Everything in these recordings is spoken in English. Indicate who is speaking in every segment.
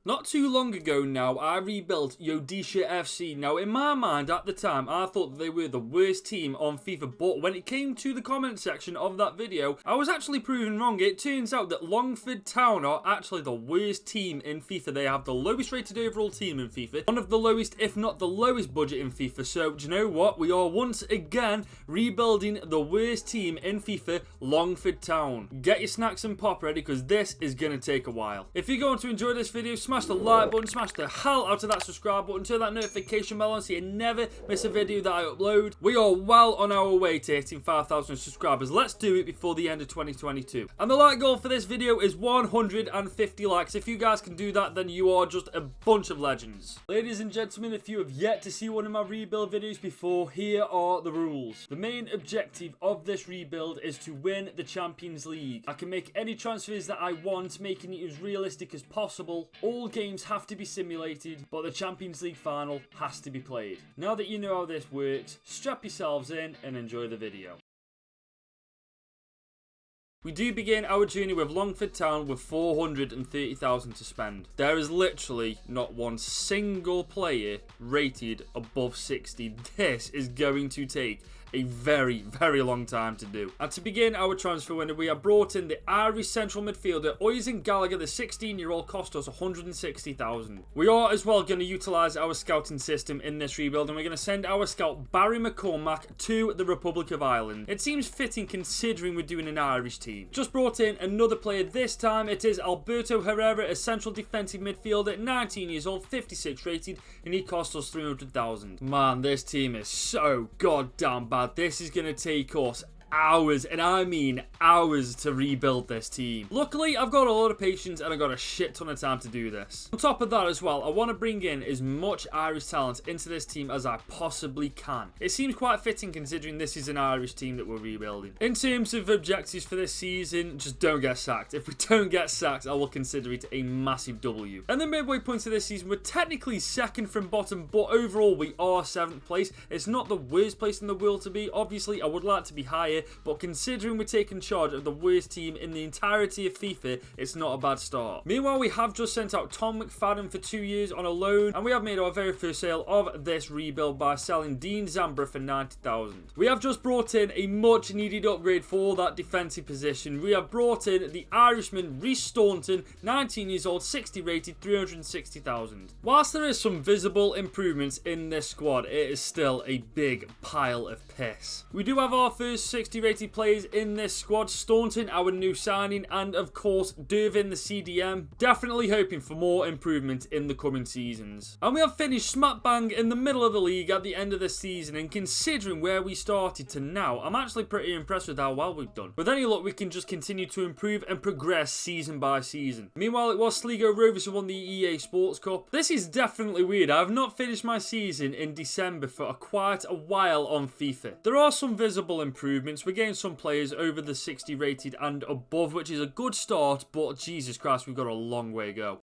Speaker 1: Not too long ago now, I rebuilt Odisha FC. Now, in my mind at the time, I thought that they were the worst team on FIFA, but when it came to the comment section of that video, I was actually proven wrong. It turns out that Longford Town are actually the worst team in FIFA. They have the lowest rated overall team in FIFA, one of the lowest, if not the lowest budget in FIFA. So, do you know what? We are once again rebuilding the worst team in FIFA, Longford Town. Get your snacks and pop ready, because this is going to take a while. If you're going to enjoy this video, smash the like button, smash the hell out of that subscribe button, turn that notification bell on so you never miss a video that I upload. We are well on our way to hitting 5,000 subscribers. Let's do it before the end of 2022. And the like goal for this video is 150 likes. If you guys can do that, then you are just a bunch of legends. Ladies and gentlemen, if you have yet to see one of my rebuild videos before, here are the rules. The main objective of this rebuild is to win the Champions League. I can make any transfers that I want, making it as realistic as possible. All games have to be simulated, but the Champions League final has to be played. Now that you know how this works, strap yourselves in and enjoy the video. We do begin our journey with Longford Town with 430,000 to spend. There is literally not one single player rated above 60. This is going to take a very, very long time to do. And to begin our transfer window, we have brought in the Irish central midfielder Oisin Gallagher. The 16-year-old cost us 160,000. We are as well going to utilise our scouting system in this rebuild, and we're going to send our scout Barry McCormack to the Republic of Ireland. It seems fitting considering we're doing an Irish team. Just brought in another player. This time it is Alberto Herrera, a central defensive midfielder, 19 years old, 56 rated, and he cost us 300,000. Man, this team is so goddamn bad. This is going to take us hours, and I mean hours, to rebuild this team. Luckily, I've got a lot of patience and I've got a shit ton of time to do this. On top of that as well, I want to bring in as much Irish talent into this team as I possibly can. It seems quite fitting considering this is an Irish team that we're rebuilding. In terms of objectives for this season, just don't get sacked. If we don't get sacked, I will consider it a massive W. And the midway point of this season, we're technically second from bottom, but overall we are 7th place. It's not the worst place in the world to be. Obviously, I would like to be higher, but considering we're taking charge of the worst team in the entirety of FIFA, it's not a bad start. Meanwhile, we have just sent out Tom McFadden for 2 years on a loan, and we have made our very first sale of this rebuild by selling Dean Zambra for 90,000. We have just brought in a much needed upgrade for that defensive position. We have brought in the Irishman Rhys Staunton, 19 years old, 60 rated, 360,000. Whilst there is some visible improvements in this squad, it is still a big pile of piss. We do have our first 60 rated players in this squad: Staunton, our new signing, and of course Dervin, the CDM. Definitely hoping for more improvement in the coming seasons. And we have finished smack bang in the middle of the league at the end of the season, and considering where we started to now, I'm actually pretty impressed with how well we've done. With any luck, we can just continue to improve and progress season by season. Meanwhile, it was Sligo Rovers who won the EA Sports Cup. This is definitely weird. I have not finished my season in December for quite a while on FIFA. There are some visible improvements. We're getting some players over the 60 rated and above, which is a good start, but Jesus Christ, we've got a long way to go.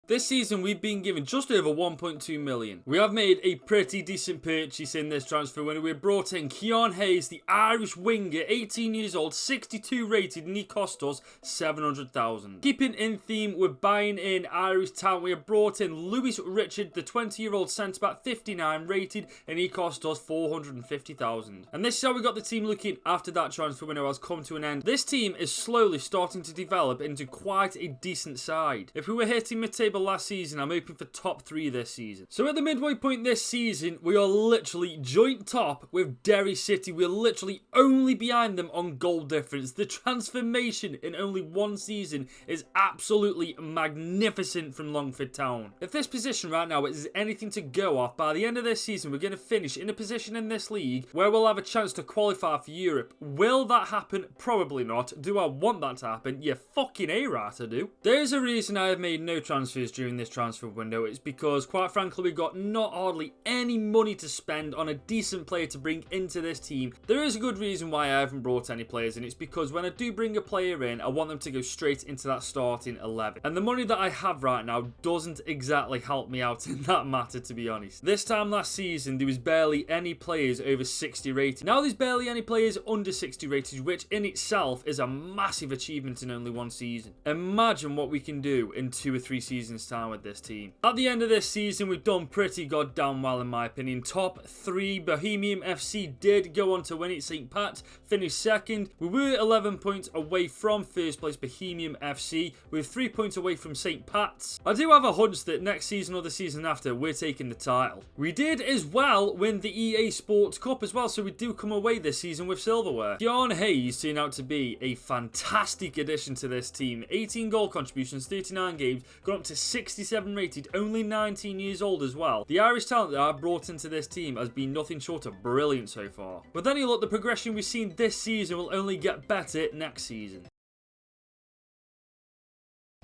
Speaker 1: This season, we've been given just over 1.2 million. We have made a pretty decent purchase in this transfer window. We brought in Keon Hayes, the Irish winger, 18 years old, 62 rated, and he cost us 700,000. Keeping in theme, we're buying in Irish talent. We have brought in Lewis Richard, the 20-year-old centre-back, 59 rated, and he cost us 450,000. And this is how we got the team looking after that transfer window has come to an end. This team is slowly starting to develop into quite a decent side. If we were hitting mid-table last season, I'm hoping for top 3 this season. So at the midway point this season, we are literally joint top with Derry City. We're literally only behind them on goal difference. The transformation in only one season is absolutely magnificent from Longford Town. If this position right now is anything to go off, by the end of this season, we're going to finish in a position in this league where we'll have a chance to qualify for Europe. Will that happen? Probably not. Do I want that to happen? Yeah, fucking A-right I do. There's a reason I have made no transfers players during this transfer window. It's because, quite frankly, we got not hardly any money to spend on a decent player to bring into this team. There is a good reason why I haven't brought any players, and it's because when I do bring a player in, I want them to go straight into that starting 11. And the money that I have right now doesn't exactly help me out in that matter, to be honest. This time last season, there was barely any players over 60 rated. Now there's barely any players under 60 rated, which in itself is a massive achievement in only one season. Imagine what we can do in 2 or 3 seasons time with this team. At the end of this season, we've done pretty goddamn well in my opinion. Top 3, Bohemian FC did go on to win it. St. Pat finished second. We were 11 points away from first place Bohemian FC. We're 3 points away from St. Pat's. I do have a hunch that next season or the season after, we're taking the title. We did as well win the EA Sports Cup as well, so we do come away this season with silverware. Jan Hayes turned out to be a fantastic addition to this team. 18 goal contributions, 39 games, got up to 67 rated, only 19 years old as well. The Irish talent that I brought into this team has been nothing short of brilliant so far. But then you look, the progression we've seen this season will only get better next season.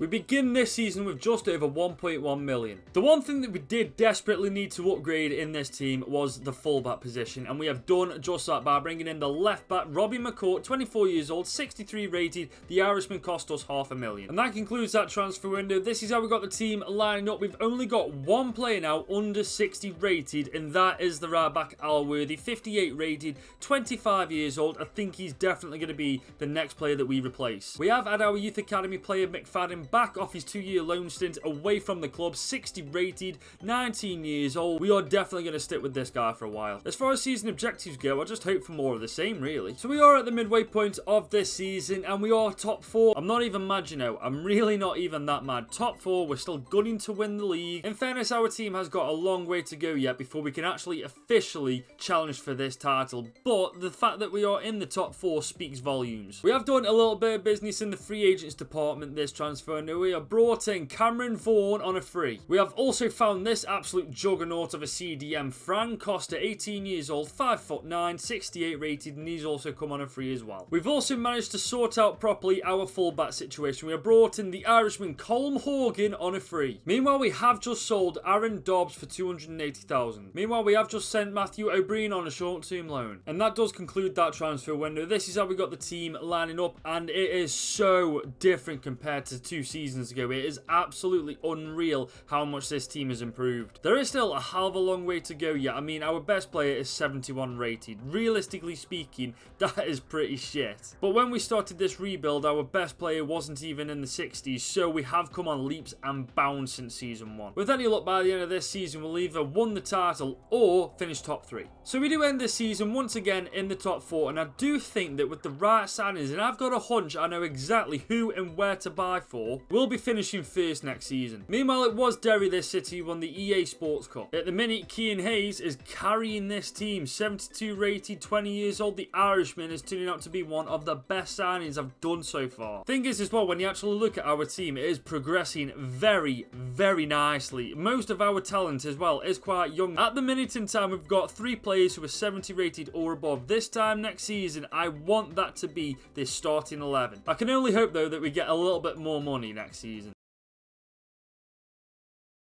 Speaker 1: We begin this season with just over 1.1 million. The one thing that we did desperately need to upgrade in this team was the fullback position, and we have done just that by bringing in the left back Robbie McCourt, 24 years old, 63 rated. The Irishman cost us $500,000. And that concludes that transfer window. This is how we got the team lining up. We've only got one player now under 60 rated, and that is the right back Alworthy, 58 rated, 25 years old. I think he's definitely going to be the next player that we replace. We have had our youth academy player McFadden back off his 2-year loan stint away from the club, 60 rated, 19 years old. We are definitely going to stick with this guy for a while. As far as season objectives go, I just hope for more of the same, really. So we are at the midway point of this season, and we are top 4. I'm not even mad, you know. I'm really not even that mad. Top 4, we're still gunning to win the league. In fairness, our team has got a long way to go yet before we can actually officially challenge for this title, but the fact that we are in the top 4 speaks volumes. We have done a little bit of business in the free agents department this transfer. We have brought in Cameron Vaughan on a free. We have also found this absolute juggernaut of a CDM, Fran Costa, 18 years old, 5'9", 68 rated, and he's also come on a free as well. We've also managed to sort out properly our fullback situation. We have brought in the Irishman Colm Horgan on a free. Meanwhile, we have just sold Aaron Dobbs for $280,000. Meanwhile, we have just sent Matthew O'Brien on a short-term loan. And that does conclude that transfer window. This is how we got the team lining up, and it is so different compared to 2 seasons ago. It is absolutely unreal how much this team has improved. There is still a hell of a long way to go yet. I mean, our best player is 71 rated. Realistically speaking, that is pretty shit. But when we started this rebuild, our best player wasn't even in the 60s, so we have come on leaps and bounds since season 1. With any luck, by the end of this season, we'll either won the title or finish top 3. So we do end this season once again in the top 4, and I do think that with the right signings, and I've got a hunch I know exactly who and where to buy for, we'll be finishing first next season. Meanwhile, it was Derry this city who won the EA Sports Cup. At the minute, Cian Hayes is carrying this team, 72 rated, 20 years old. The Irishman is turning out to be one of the best signings I've done so far. Thing is as well, when you actually look at our team, it is progressing very, very nicely. Most of our talent as well is quite young. At the minute in time, we've got 3 players who are 70 rated or above. This time next season, I want that to be this starting 11. I can only hope though that we get a little bit more money next season.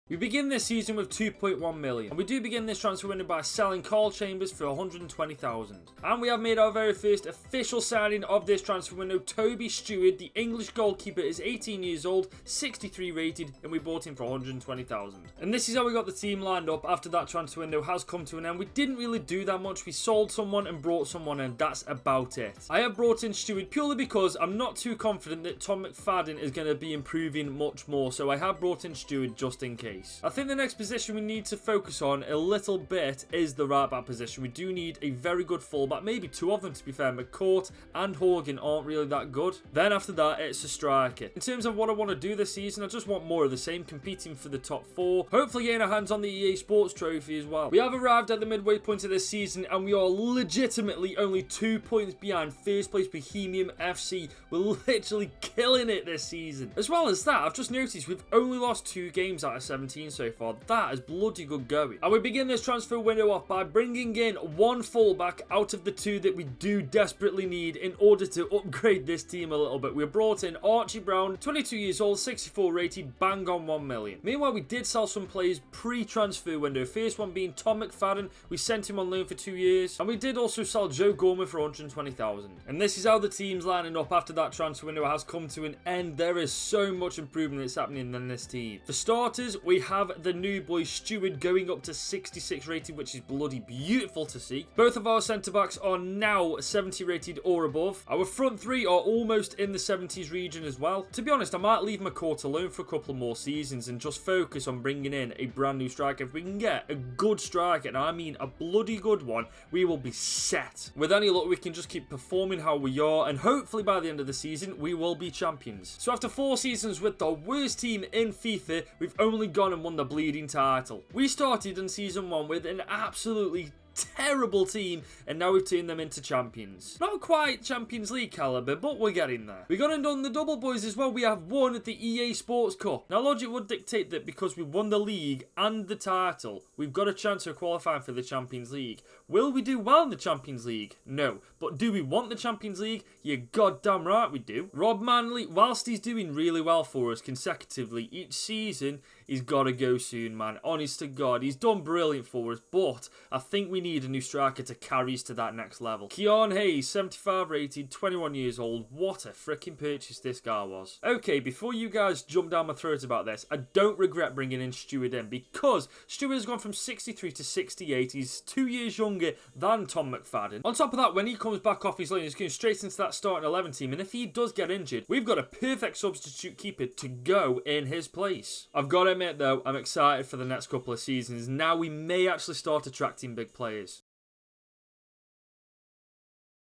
Speaker 1: We begin this season with 2.1 million, and we do begin this transfer window by selling Carl Chambers for 120,000. And we have made our very first official signing of this transfer window. Toby Stewart, the English goalkeeper, is 18 years old, 63 rated, and we bought him for 120,000. And this is how we got the team lined up after that transfer window has come to an end. We didn't really do that much. We sold someone and brought someone in. That's about it. I have brought in Stewart purely because I'm not too confident that Tom McFadden is going to be improving much more, so I have brought in Stewart just in case. I think the next position we need to focus on a little bit is the right back position. We do need a very good fullback, maybe 2 of them to be fair. McCourt and Horgan aren't really that good. Then after that, it's a striker. In terms of what I want to do this season, I just want more of the same, competing for the top 4. Hopefully getting our hands on the EA Sports Trophy as well. We have arrived at the midway point of this season, and we are legitimately only 2 points behind first place Bohemian FC. We're literally killing it this season. As well as that, I've just noticed we've only lost 2 games out of 7 17 so far. That is bloody good going. And we begin this transfer window off by bringing in one fullback out of the two that we do desperately need in order to upgrade this team a little bit. We brought in Archie Brown, 22 years old, 64 rated, bang on 1 million. Meanwhile, we did sell some players pre-transfer window. First one being Tom McFadden. We sent him on loan for 2 years. And we did also sell Joe Gorman for 120,000. And this is how the team's lining up after that transfer window has come to an end. There is so much improvement that's happening in this team. For starters, we have the new boy Stewart going up to 66 rated, which is bloody beautiful to see. Both of our centre-backs are now 70 rated or above. Our front three are almost in the 70s region as well. To be honest, I might leave McCourt alone for a couple more seasons and just focus on bringing in a brand new striker. If we can get a good striker, and I mean a bloody good one, we will be set. With any luck, we can just keep performing how we are, and hopefully by the end of the season, we will be champions. So after 4 seasons with the worst team in FIFA, we've only gone and won the bleeding title. We started in season 1 with an absolutely terrible team, and now we've turned them into champions. Not quite Champions League caliber, but we're getting there. We got and done the double, boys, as well. We have won the EA Sports Cup. Now, logic would dictate that because we won the league and the title, we've got a chance of qualifying for the Champions League. Will we do well in the Champions League? No. But do we want the Champions League? You're goddamn right we do. Rob Manley, whilst he's doing really well for us consecutively each season, he's got to go soon, man. Honest to God, he's done brilliant for us, but I think we need a new striker to carry us to that next level. Keon Hayes, 75 rated, 21 years old. What a freaking purchase this guy was. Okay, before you guys jump down my throat about this, I don't regret bringing in Stewart in, because Stewart has gone from 63 to 68. He's 2 years younger than Tom McFadden. On top of that, when he comes back off his loan, he's going straight into that starting 11 team, and if he does get injured, we've got a perfect substitute keeper to go in his place. I've got to admit though, I'm excited for the next couple of seasons. Now we may actually start attracting big players.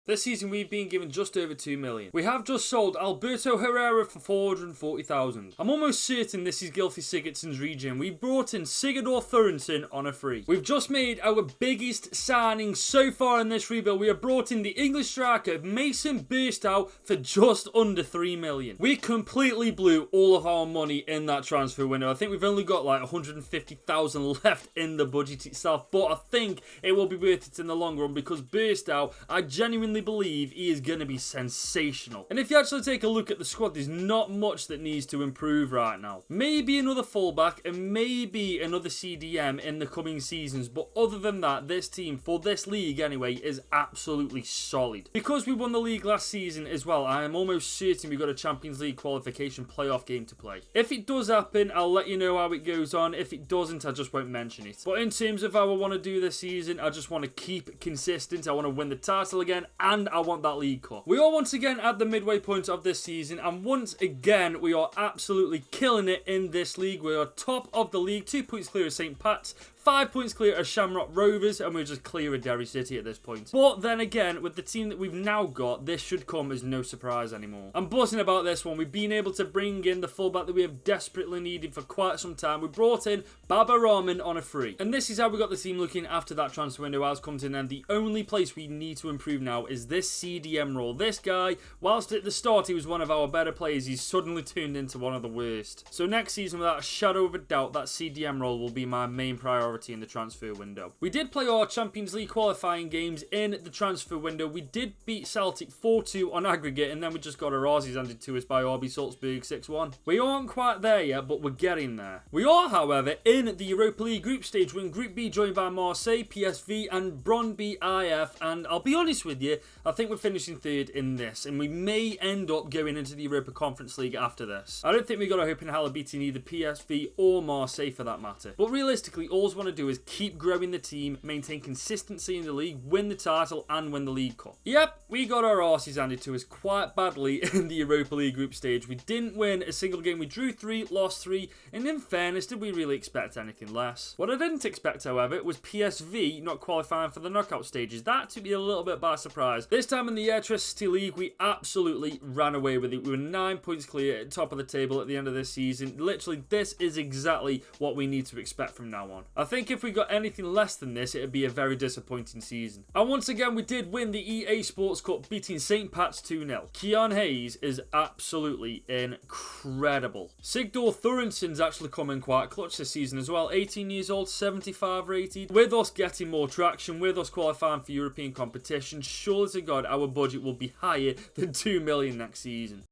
Speaker 1: This season we've been given just over 2 million. We have just sold Alberto Herrera for 440,000. I'm almost certain this is Gylfi Sigurdsson's region. We brought in Sigurdur Thornton on a free. We've just made our biggest signing so far in this rebuild. We have brought in the English striker Mason Burstow for just under 3 million. We completely blew all of our money in that transfer window. I think we've only got like 150,000 left in the budget itself, but I think it will be worth it in the long run because Burstow, I genuinely believe he is going to be sensational. And if you actually take a look at the squad, there's not much that needs to improve right now. Maybe another fullback and maybe another CDM in the coming seasons, but other than that, this team, for this league anyway, is absolutely solid. Because we won the league last season as well, I am almost certain we've got a Champions League qualification playoff game to play. If it does happen, I'll let you know how it goes on. If it doesn't, I just won't mention it. But in terms of how I want to do this season, I just want to keep consistent. I want to win the title again, and I want that League Cup. We are once again at the midway point of this season, and once again we are absolutely killing it in this league. We are top of the league, 2 points clear of St. Pat's, 5 points clear of Shamrock Rovers, and we're just clear of Derry City at this point. But then again, with the team that we've now got, this should come as no surprise anymore. I'm buzzing about this one. We've been able to bring in the fullback that we have desperately needed for quite some time. We brought in Baba Rahman on a free. And this is how we got the team looking after that transfer window has come to an end. The only place we need to improve now is this CDM role. This guy, whilst at the start he was one of our better players, he's suddenly turned into one of the worst. So next season, without a shadow of a doubt, that CDM role will be my main priority in the transfer window. We did play our Champions League qualifying games in the transfer window. We did beat Celtic 4-2 on aggregate, and then we just got our Aussies handed to us by RB Salzburg 6-1. We aren't quite there yet, but we're getting there. We are, however, in the Europa League group stage. We're in Group B, joined by Marseille, PSV, and Brøndby IF, and I'll be honest with you, I think we're finishing third in this, and we may end up going into the Europa Conference League after this. I don't think we got a hope in hell of beating either PSV or Marseille for that matter. But realistically, all we want to do is keep growing the team, maintain consistency in the league, win the title, and win the League Cup. Yep, we got our arses handed to us quite badly in the Europa League group stage. We didn't win a single game. We drew 3, lost 3, and in fairness, did we really expect anything less? What I didn't expect, however, was PSV not qualifying for the knockout stages. That took me a little bit by surprise. This time in the Electricity League, we absolutely ran away with it. We were 9 points clear at the top of the table at the end of this season. Literally, this is exactly what we need to expect from now on. I think if we got anything less than this, it would be a very disappointing season. And once again, we did win the EA Sports Cup, beating St. Pat's 2-0. Keon Hayes is absolutely incredible. Sigdor Thorenson's actually come in quite clutch this season as well. 18 years old, 75 rated. With us getting more traction, with us qualifying for European competition, sure to God our budget will be higher than 2 million next season.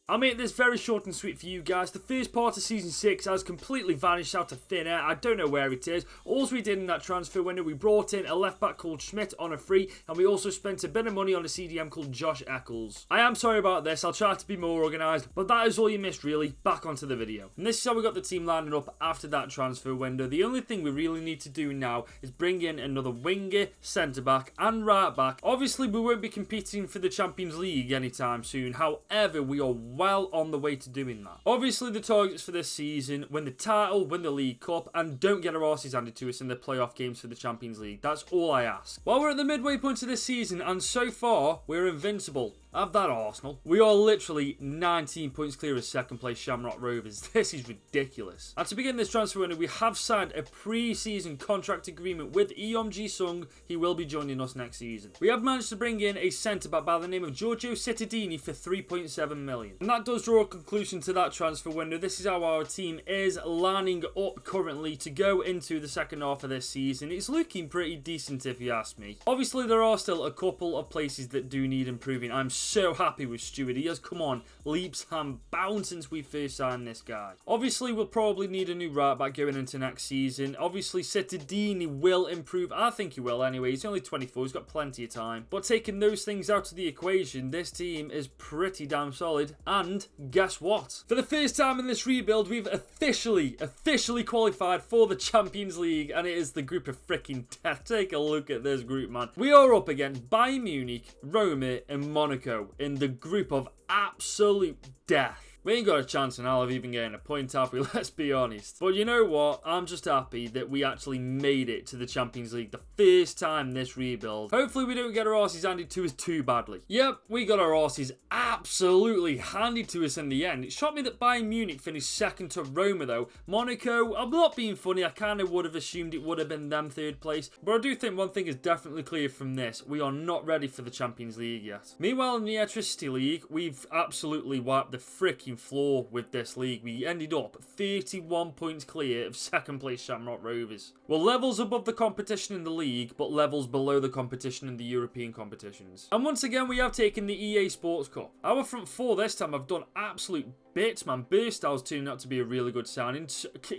Speaker 1: I'll make this very short and sweet for you guys. The first part of Season 6 has completely vanished out of thin air. I don't know where it is. All we did in that transfer window, we brought in a left back called Schmidt on a free, and we also spent a bit of money on a CDM called Josh Eccles. I am sorry about this. I'll try to be more organised, but that is all you missed really. Back onto the video. And this is how we got the team lining up after that transfer window. The only thing we really need to do now is bring in another winger, centre back and right back. Obviously we won't be competing for the Champions League anytime soon. However, we are well on the way to doing that. Obviously the targets for this season: win the title, win the League Cup, and don't get our arses handed to us in the playoff games for the Champions League. That's all I ask. While we're at the midway point of this season, and so far we're invincible. Have that, Arsenal. We are literally 19 points clear of second place Shamrock Rovers. This is ridiculous. And to begin this transfer window, we have signed a pre-season contract agreement with Eom Ji-sung. He will be joining us next season. We have managed to bring in a centre-back by the name of Giorgio Cittadini for 3.7 million. And that does draw a conclusion to that transfer window. This is how our team is lining up currently to go into the second half of this season. It's looking pretty decent if you ask me. Obviously there are still a couple of places that do need improving. I'm so happy with Stuart. He has come on leaps and bounds since we first signed this guy. Obviously we'll probably need a new right back going into next season. Obviously Cittadini will improve. I think he will anyway. He's only 24. He's got plenty of time. But taking those things out of the equation, this team is pretty damn solid. And guess what? For the first time in this rebuild, we've officially qualified for the Champions League, and it is the group of freaking death. Take a look at this group, man. We are up against Bayern Munich, Roma and Monaco in the group of absolute death. We ain't got a chance in hell of even getting a point, have we? Let's be honest. But you know what? I'm just happy that we actually made it to the Champions League the first time this rebuild. Hopefully we don't get our arses handed to us too badly. Yep, we got our arses absolutely handed to us in the end. It shocked me that Bayern Munich finished second to Roma though. Monaco, I'm not being funny, I kind of would have assumed it would have been them third place. But I do think one thing is definitely clear from this. We are not ready for the Champions League yet. Meanwhile in the Electricity League, we've absolutely wiped the freaking floor with this league. We ended up 31 points clear of second place Shamrock Rovers. Well, levels above the competition in the league, but levels below the competition in the European competitions. And once again, we have taken the EA Sports Cup. Our front four this time have done absolute bits, man. Burstow's turned out to be a really good signing.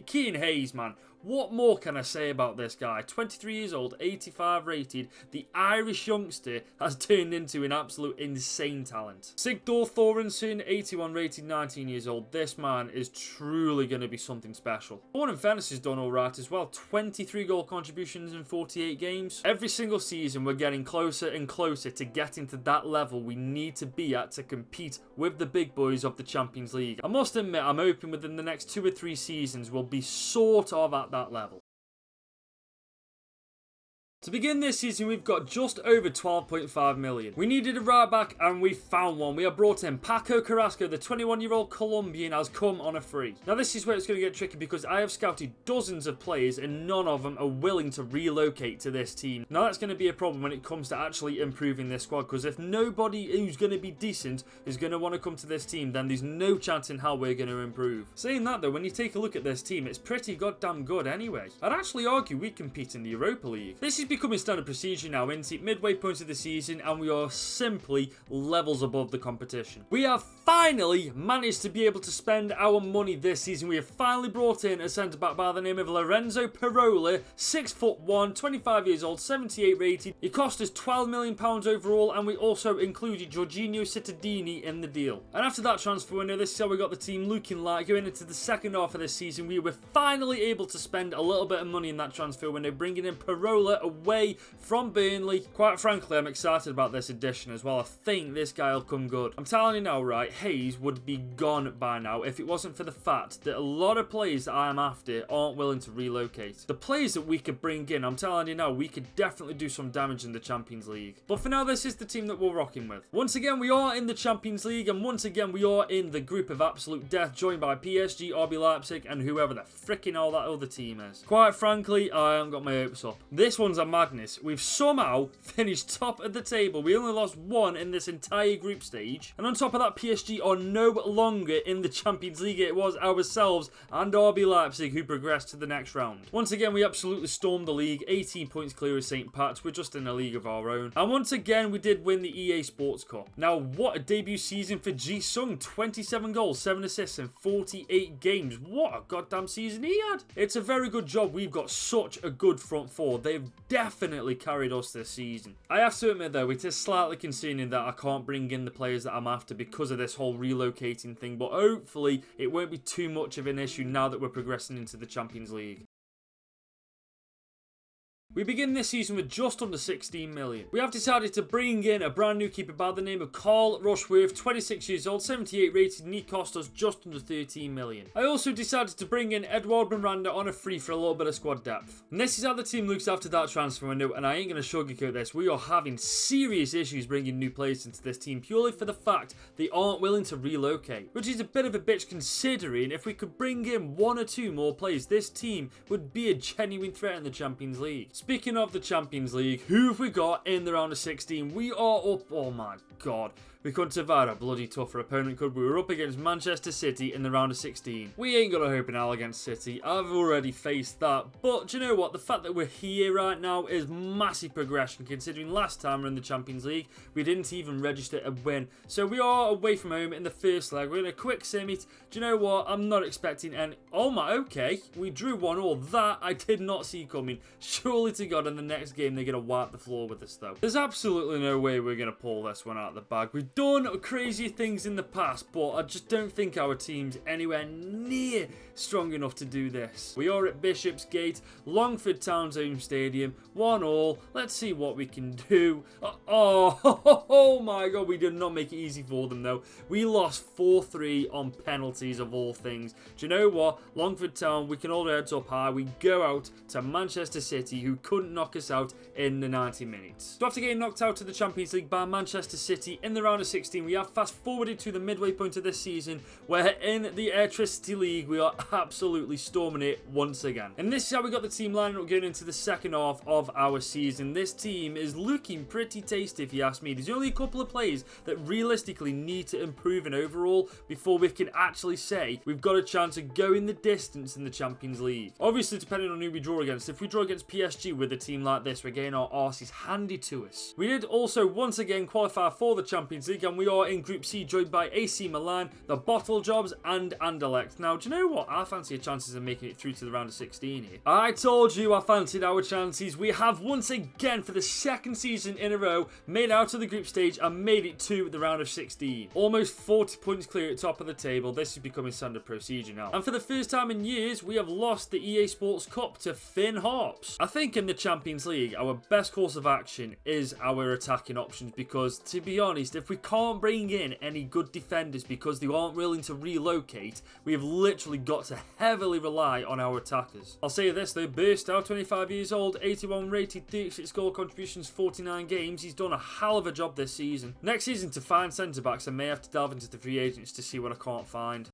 Speaker 1: Kean Hayes, man. What more can I say about this guy? 23 years old, 85 rated. The Irish youngster has turned into an absolute insane talent. Sigdor Thorenson, 81 rated, 19 years old. This man is truly going to be something special. Born in Venice has done alright as well. 23 goal contributions in 48 games. Every single season we're getting closer and closer to getting to that level we need to be at to compete with the big boys of the Champions League. I must admit, I'm hoping within the next 2 or 3 seasons we'll be sort of at that level. To begin this season, we've got just over 12.5 million. We needed a right back and we found one. We have brought in Paco Carrasco, the 21-year-old Colombian, has come on a free. Now this is where it's going to get tricky because I have scouted dozens of players and none of them are willing to relocate to this team. Now that's going to be a problem when it comes to actually improving this squad, because if nobody who's going to be decent is going to want to come to this team, then there's no chance in how we're going to improve. Saying that though, when you take a look at this team, it's pretty goddamn good anyway. I'd actually argue we compete in the Europa League. This is becoming standard procedure now, isn't it? Midway point of the season and we are simply levels above the competition. We have finally managed to be able to spend our money this season. We have finally brought in a centre back by the name of Lorenzo Parola, 6'1", 25 years old, 78 rated. He cost us £12 million overall, and we also included Jorginho Cittadini in the deal. And after that transfer window, this is how we got the team looking like going into the second half of this season. We were finally able to spend a little bit of money in that transfer window, bringing in Parola, a away from Burnley. Quite frankly, I'm excited about this addition as well. I think this guy will come good. I'm telling you now, right, Hayes would be gone by now if it wasn't for the fact that a lot of players that I am after aren't willing to relocate. The players that we could bring in, I'm telling you now, we could definitely do some damage in the Champions League. But for now, this is the team that we're rocking with. Once again, we are in the Champions League, and once again, we are in the group of absolute death, joined by PSG, RB Leipzig, and whoever the frickin' all that other team is. Quite frankly, I haven't got my hopes up. This one's a madness. We've somehow finished top of the table. We only lost one in this entire group stage. And on top of that, PSG are no longer in the Champions League. It was ourselves and RB Leipzig who progressed to the next round. Once again, we absolutely stormed the league. 18 points clear of St. Pat's. We're just in a league of our own. And once again, we did win the EA Sports Cup. Now, what a debut season for Ji-Sung. 27 goals, 7 assists in 48 games. What a goddamn season he had. It's a very good job. We've got such a good front four. They've definitely carried us this season. I have to admit though, it is slightly concerning that I can't bring in the players that I'm after because of this whole relocating thing, but hopefully it won't be too much of an issue now that we're progressing into the Champions League. We begin this season with just under 16 million. We have decided to bring in a brand new keeper by the name of Carl Rushworth, 26 years old, 78 rated, and he cost us just under 13 million. I also decided to bring in Edouard Miranda on a free for a little bit of squad depth. And this is how the team looks after that transfer window, and I ain't going to sugarcoat this. We are having serious issues bringing new players into this team purely for the fact they aren't willing to relocate, which is a bit of a bitch considering if we could bring in one or two more players, this team would be a genuine threat in the Champions League. Speaking of the Champions League, who have we got in the round of 16? We are up, oh my god. We couldn't have had a bloody tougher opponent, could we? We're up against Manchester City in the round of 16. We ain't got a hope in hell against City. I've already faced that. But do you know what? The fact that we're here right now is massive progression, considering last time we're in the Champions League, we didn't even register a win. So we are away from home in the first leg. We're in a quick semi. Do you know what? I'm not expecting any... Oh my, okay. We drew 1-1. That I did not see coming. Surely to God, in the next game, they're going to wipe the floor with us, though. There's absolutely no way we're going to pull this one out of the bag. We've done crazy things in the past, but I just don't think our team's anywhere near strong enough to do this. We are at Bishopsgate, Longford Town's home stadium, 1-1. Let's see what we can do. Oh my god, we did not make it easy for them though. We lost 4-3 on penalties of all things. Do you know what? Longford Town, we can hold our heads up high. We go out to Manchester City, who couldn't knock us out in the 90 minutes. So after getting knocked out to the Champions League by Manchester City in the round of 16, we have fast forwarded to the midway point of this season, where in the Electricity League we are absolutely storming it once again. And this is how we got the team lining up going into the second half of our season. This team is looking pretty tasty if you ask me. There's only a couple of players that realistically need to improve in overall before we can actually say we've got a chance of going the distance in the Champions League. Obviously depending on who we draw against. If we draw against PSG with a team like this, we're getting our arses handed to us. We did also once again qualify for the Champions League, and we are in Group C joined by AC Milan, the Bottle Jobs and Anderlecht. Now do you know what? I fancy our chances of making it through to the round of 16 here. I told you I fancied our chances. We have once again for the second season in a row made out of the group stage and made it to the round of 16. Almost 40 points clear at top of the table. This is becoming standard procedure now. And for the first time in years, we have lost the EA Sports Cup to Finn Harps. I think in the Champions League, our best course of action is our attacking options because, to be honest, if we can't bring in any good defenders because they aren't willing to relocate, we have literally got to heavily rely on our attackers. I'll say this though, Burstow, 25 years old, 81 rated, 36 goal contributions, 49 games. He's done a hell of a job this season. Next season to find centre-backs, I may have to delve into the free agents to see what I can't find.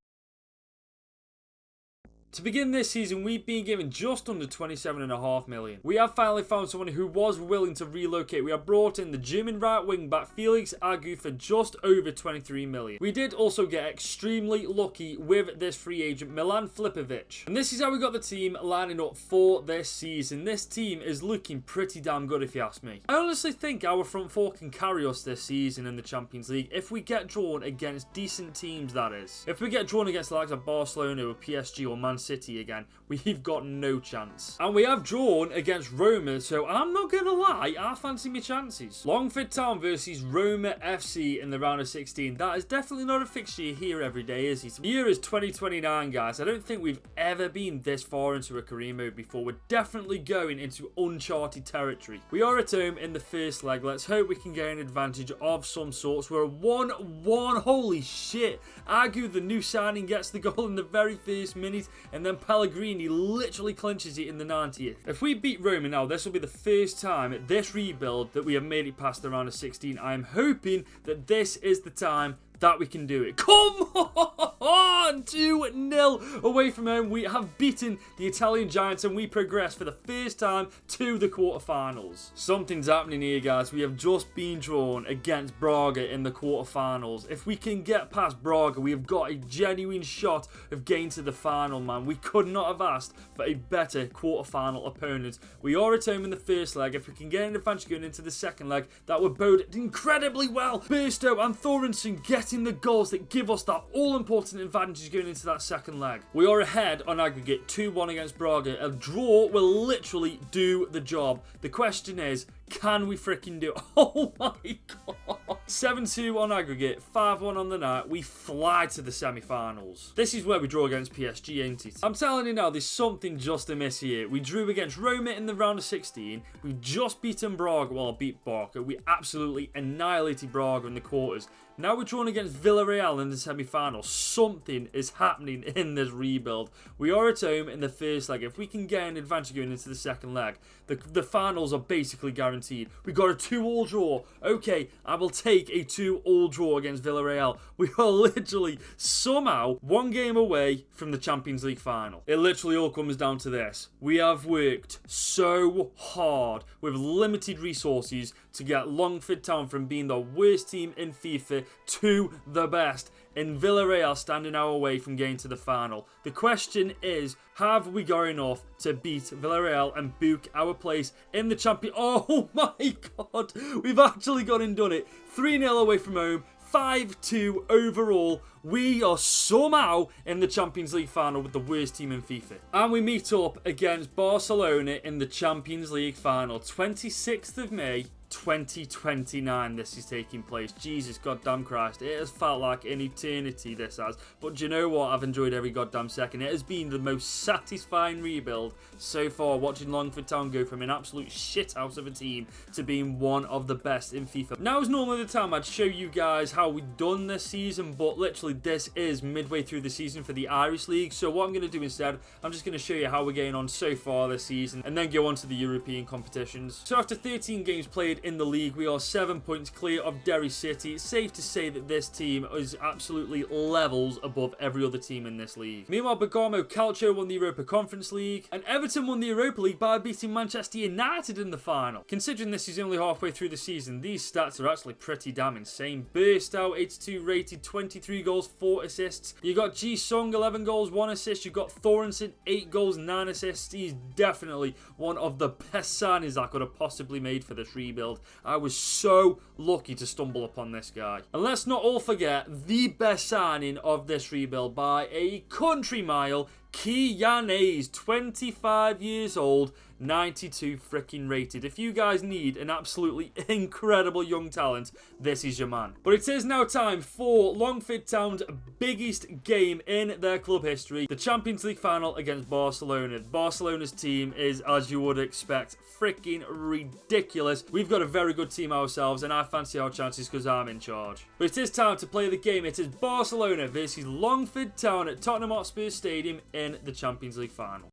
Speaker 1: To begin this season, we've been given just under 27.5 million. We have finally found someone who was willing to relocate. We have brought in the German right wing back Felix Agu for just over 23 million. We did also get extremely lucky with this free agent Milan Flipovic. And this is how we got the team lining up for this season. This team is looking pretty damn good if you ask me. I honestly think our front four can carry us this season in the Champions League if we get drawn against decent teams, that is. If we get drawn against the likes of Barcelona or PSG or Man City again. We've got no chance. And we have drawn against Roma, so I'm not going to lie, I fancy my chances. Longford Town versus Roma FC in the round of 16. That is definitely not a fixture you hear every day, is it? The year is 2029, guys. I don't think we've ever been this far into a career mode before. We're definitely going into Uncharted territory. We are at home in the first leg. Let's hope we can get an advantage of some sorts. We're 1-1. Holy shit. Agu, the new signing, gets the goal in the very first minute, and then Pellegrini literally clinches it in the 90th. If we beat Roma now, this will be the first time at this rebuild that we have made it past the round of 16. I am hoping that this is the time that we can do it. Come on! 2-0 away from home. We have beaten the Italian Giants and we progress for the first time to the quarterfinals. Something's happening here, guys. We have just been drawn against Braga in the quarterfinals. If we can get past Braga, we have got a genuine shot of getting to the final, man. We could not have asked for a better quarterfinal opponent. We are at home in the first leg. If we can get an advantage going into the second leg, that would bode incredibly well. Burstow and Thorensen getting the goals that give us that all-important advantage going into that second leg. We are ahead on aggregate 2-1 against Braga. A draw will literally do the job. The question is, can we freaking do it? Oh my god. 7-2 on aggregate, 5-1 on the night. We fly to the semi-finals. This is where we draw against PSG, ain't it? I'm telling you now, there's something just amiss here. We drew against Roma in the round of 16. We just beaten Braga. Well, beat Braga. We absolutely annihilated Braga in the quarters. Now we're drawn against Villarreal in the semi-final. Something is happening in this rebuild. We are at home in the first leg. If we can get an advantage going into the second leg, the finals are basically guaranteed. We got a 2-2 draw. Okay, I will take a 2-2 draw against Villarreal. We are literally somehow one game away from the Champions League final. It literally all comes down to this. We have worked so hard with limited resources to get Longford Town from being the worst team in FIFA to the best, in Villarreal standing our way from getting to the final. The question is, have we got enough to beat Villarreal and book our place in the champion? Oh my god, we've actually gone and done it. 3-0 away from home, 5-2 overall. We are somehow in the Champions League final with the worst team in FIFA. And we meet up against Barcelona in the Champions League final. 26th of May, 2029 this is taking place. Jesus goddamn Christ, it has felt like an eternity, this has. But do you know what? I've enjoyed every goddamn second. It has been the most satisfying rebuild so far, watching Longford Town go from an absolute shithouse of a team to being one of the best in FIFA. Now is normally the time I'd show you guys how we've done this season, but literally this is midway through the season for the Irish League. So what I'm going to do instead, I'm just going to show you how we're getting on so far this season and then go on to the European competitions. So after 13 games played in the league, we are 7 points clear of Derry City. It's safe to say that this team is absolutely levels above every other team in this league. Meanwhile, Bergamo Calcio won the Europa Conference League, and Everton won the Europa League by beating Manchester United in the final. Considering this is only halfway through the season, these stats are actually pretty damn insane. Burstow, 82 rated, 23 goals, 4 assists. You got Ji-sung, 11 goals, 1 assist. You got Thorensen, 8 goals, 9 assists. He's definitely one of the best signings I could have possibly made for this rebuild. I was so lucky to stumble upon this guy. And let's not all forget the best signing of this rebuild by a country mile, Kiyanese, 25 years old, 92 freaking rated. If you guys need an absolutely incredible young talent, this is your man. But it is now time for Longford Town's biggest game in their club history, the Champions League final against Barcelona. Barcelona's team is, as you would expect, freaking ridiculous. We've got a very good team ourselves, and I fancy our chances because I'm in charge. But it is time to play the game. It is Barcelona versus Longford Town at Tottenham Hotspur Stadium in the Champions League final.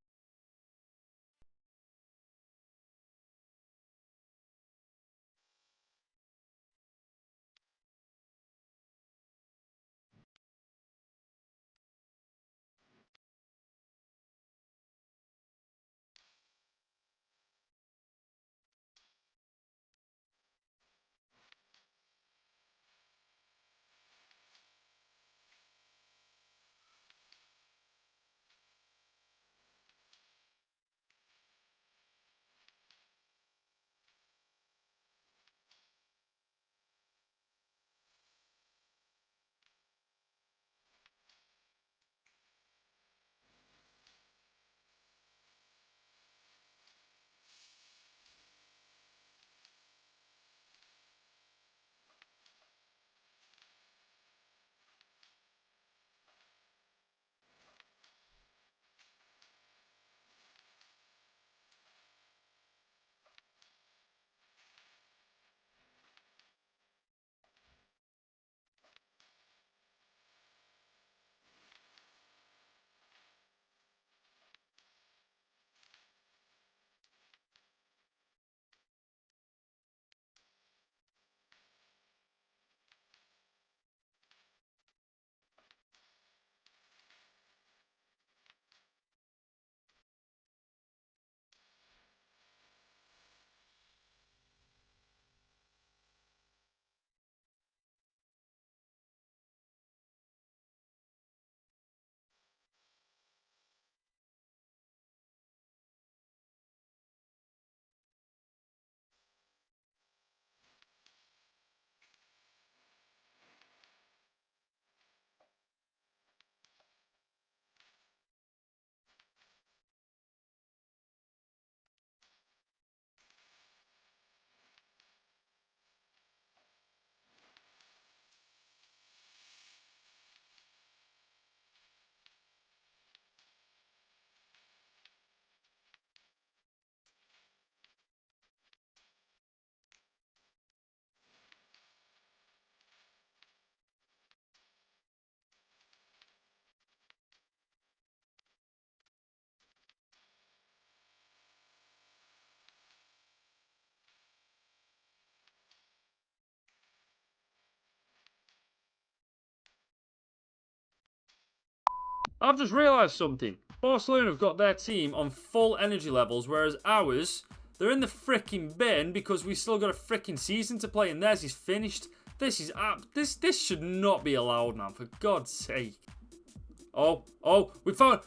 Speaker 1: I've just realised something. Barcelona have got their team on full energy levels, whereas ours, they're in the freaking bin because we still got a freaking season to play, and theirs is finished. This is this should not be allowed, man. For God's sake. Oh, we got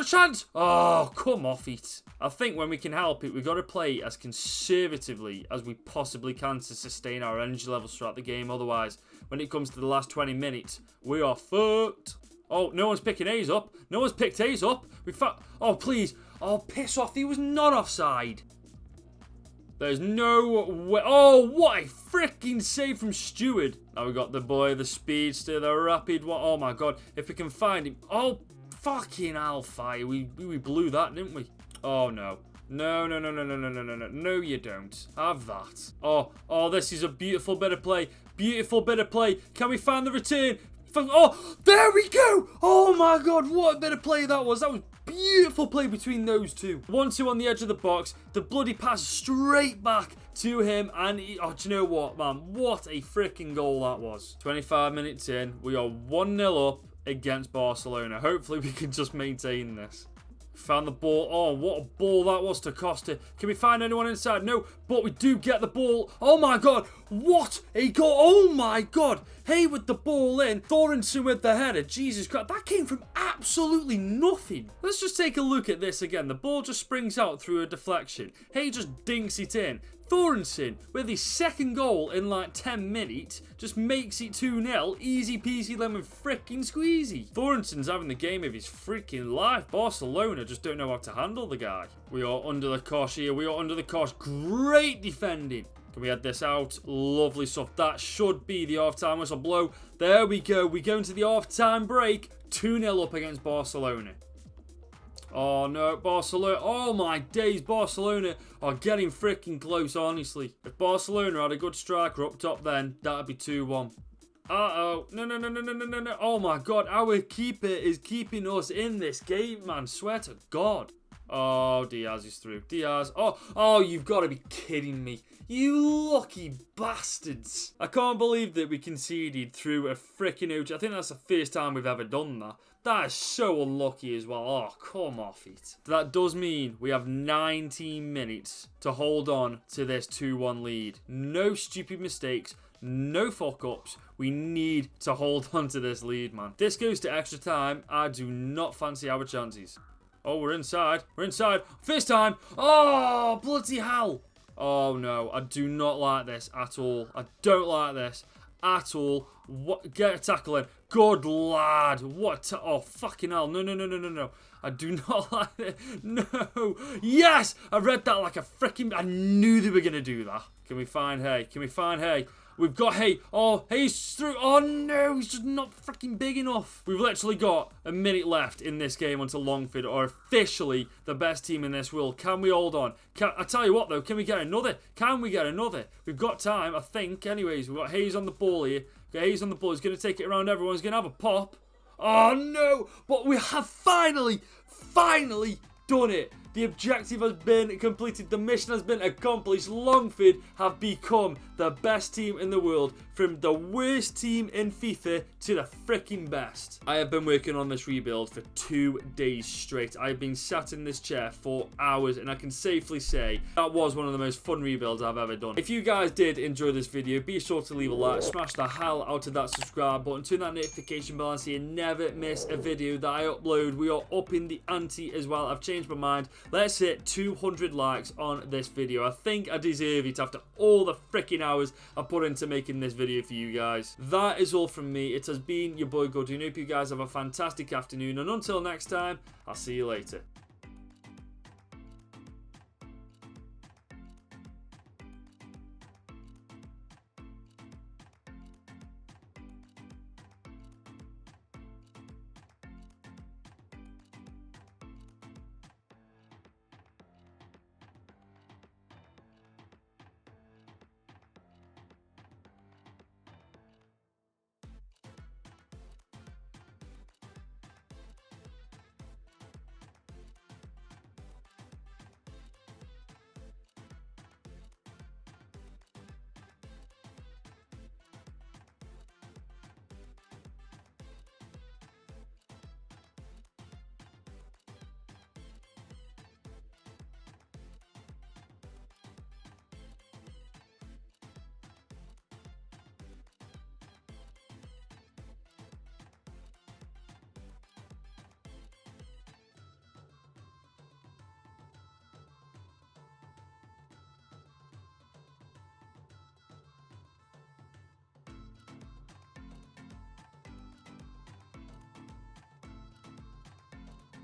Speaker 1: a chance. Oh, come off it. I think when we can help it, we've got to play as conservatively as we possibly can to sustain our energy levels throughout the game. Otherwise, when it comes to the last 20 minutes, we are fucked. Oh, no one's picking A's up. No one's picked A's up. Oh, please. Oh, piss off. He was not offside. There's no way. Oh, what a freaking save from Stewart. Now we got the boy, the speedster, the rapid one. Oh, my God. If we can find him. Oh, fucking hellfire. We blew that, didn't we? Oh, no. No. No, you don't. Have that. Oh, this is a beautiful bit of play. Beautiful bit of play. Can we find the return? Oh, there we go. Oh, my God. What a bit of play that was. That was beautiful play between those two. 1-2 on the edge of the box. The bloody pass straight back to him. And oh, do you know what, man? What a freaking goal that was. 25 minutes in. We are 1-0 up against Barcelona. Hopefully we can just maintain this. Found the ball. Oh, what a ball that was to Costa. Can we find anyone inside? No, but we do get the ball. Oh, my God. What a goal. Oh, my God. Hey, with the ball in. Thorensen with the header. Jesus Christ. That came from absolutely nothing. Let's just take a look at this again. The ball just springs out through a deflection. Hey, just dinks it in. Thorensen, with his second goal in like 10 minutes, just makes it 2-0. Easy peasy lemon frickin' squeezy. Thorensen's having the game of his freaking life. Barcelona just don't know how to handle the guy. We are under the cosh here. We are under the cosh. Great defending. Can we head this out? Lovely stuff. That should be the half-time whistle blow. There we go. We go into the half-time break. 2-0 up against Barcelona. Oh, no, Barcelona. Oh, my days. Barcelona are getting freaking close, honestly. If Barcelona had a good striker up top then, that'd be 2-1. Uh-oh. No. Oh, my God. Our keeper is keeping us in this game, man. Swear to God. Oh, Diaz is through. Diaz. Oh, you've got to be kidding me. You lucky bastards. I can't believe that we conceded through a freaking OG. I think that's the first time we've ever done that. That is so unlucky as well. Oh, come off it. That does mean we have 19 minutes to hold on to this 2-1 lead. No stupid mistakes. No fuck-ups. We need to hold on to this lead, man. This goes to extra time. I do not fancy our chances. Oh, we're inside. We're inside. First time. Oh, bloody hell. Oh, no. I do not like this at all. I don't like this at all. What? Get a tackle in. Good lad. What? Oh, fucking hell. No. I do not like it. No. Yes. I read that like a freaking... I knew they were going to do that. Can we find Hay? Can we find Hay? We've got Hay. Oh, Hay's through. Oh, no. He's just not freaking big enough. We've literally got a minute left in this game until Longford are officially the best team in this world. Can we hold on? I tell you what, though. Can we get another? Can we get another? We've got time, I think. Anyways, we've got Hayes on the ball here. Hayes on the ball. He's going to take it around everyone. He's going to have a pop. Oh, no. But we have finally done it. The objective has been completed. The mission has been accomplished. Longford have become the best team in the world. From the worst team in FIFA to the freaking best. I have been working on this rebuild for 2 days straight. I've been sat in this chair for hours, and I can safely say that was one of the most fun rebuilds I've ever done. If you guys did enjoy this video, be sure to leave a like, smash the hell out of that subscribe button, turn that notification bell on so you never miss a video that I upload. We are upping the ante as well. I've changed my mind. Let's hit 200 likes on this video. I think I deserve it after all the freaking hours I put into making this video for you guys. That is all from me. It has been your boy Goodwin. I hope you guys have a fantastic afternoon, and until next time, I'll see you later.